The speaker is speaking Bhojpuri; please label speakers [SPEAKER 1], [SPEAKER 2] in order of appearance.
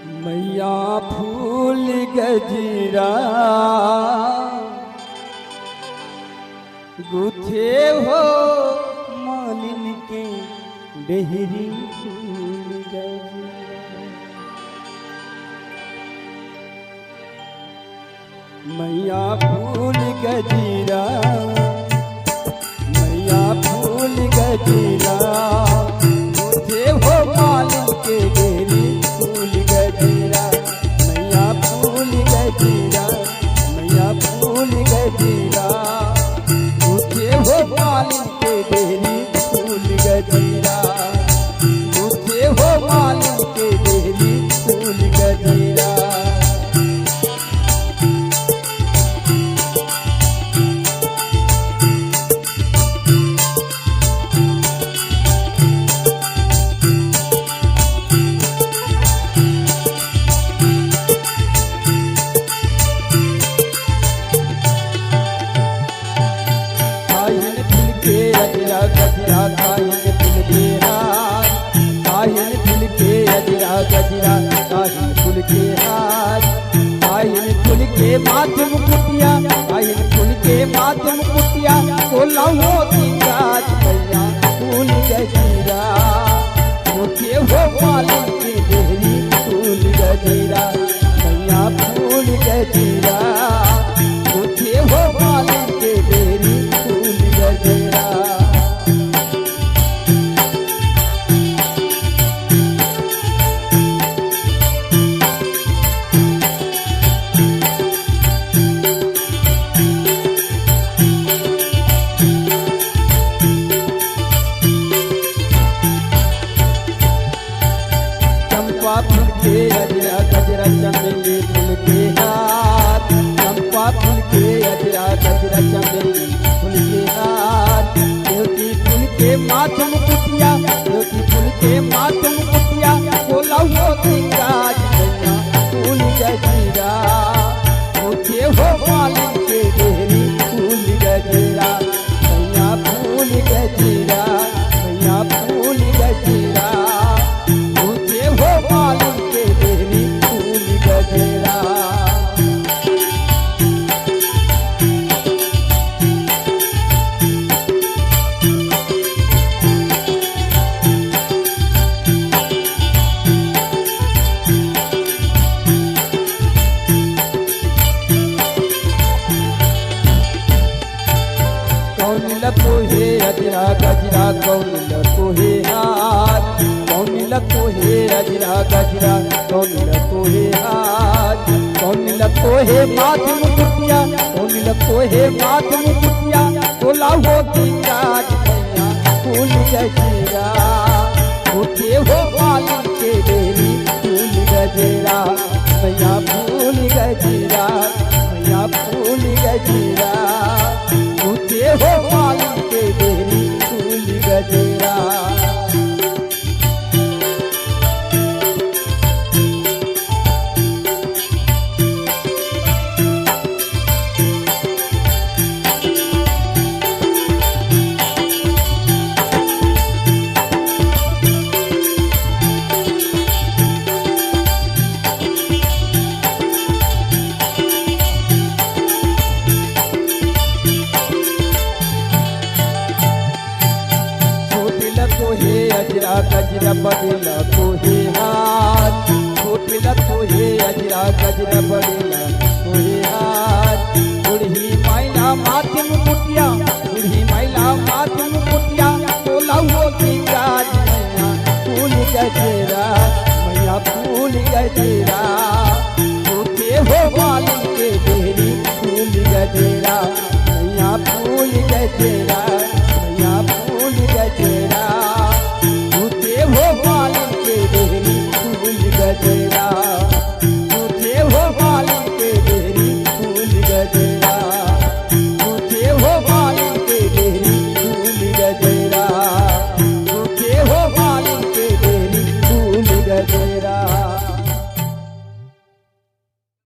[SPEAKER 1] मैया फूल गजरा गुथे हो मालिन के डेहरी फूल गजरा। मैया फूल गजरा मैया फूल गजरा गुथे हो मालिन के डेहरी फूल गजरा। मैया फूल गजरा मैया फूल गजरा गुथे हो मालिन के डेहरी फूल गजरा। गुथे हो मालिन के डेहरी फूल गजरा। गजरा काहिन फूल के हार काहिन फूल के गजरा गजरा काहिन फूल के हार काहिन फूल के माथे मुकुटिया काहिन फूल के माथे मुकुटिया बोला हो गाज। मैया फूल गजरा मुझे हो मालिन के डेहरी फूल गजरा। मैया फूल गजरा मुझे हो मालिन के डेहरी फूल गजरा। फूल के गजरा गजरा चमेली फूल के हाथ चंपा फूल के गजरा गजरा चमेली फूल के हाथ। देवती फूल के माथे मुकुटिया देवती फूल के माथे मुकुटिया बोला हो गाज। मैया फूल गजरा मुझे हो मालिन के डेहरी फूल गजरा। मैया फूल गजरा मैया फूल गजरा मुझे हो मालिन के डेहरी फूल गजरा। कौन लको हे अजरा गजरा कौन लको हे हाथ कौन लको हे अजरा गजरा कौन लको हे हाथ कौन लको हे माथे मुकुटिया कौन लको हे माथे मुकुटिया बोला हो गाज। मैया फूल गजरा मुझे हो मालिन के डेहरी फूल गजरा। मैया फूल गजरा मैया फूल गजरा मुझे हो मालिन के डेहरी फूल गजरा। लको हे अजरा गजरा बड़ेला को हे हाथ छोटे लको हे अजरा गजरा बड़ेला को हे हाथ। बूढ़ी मैला माथे मुकुटिया बूढ़ी मैला माथे मुकुटिया बोला हो गाज। मैया फूल गजरा मैया फूल गजरा मुझे हो मालिन के डेहरी फूल गजरा। मैया फूल गजरा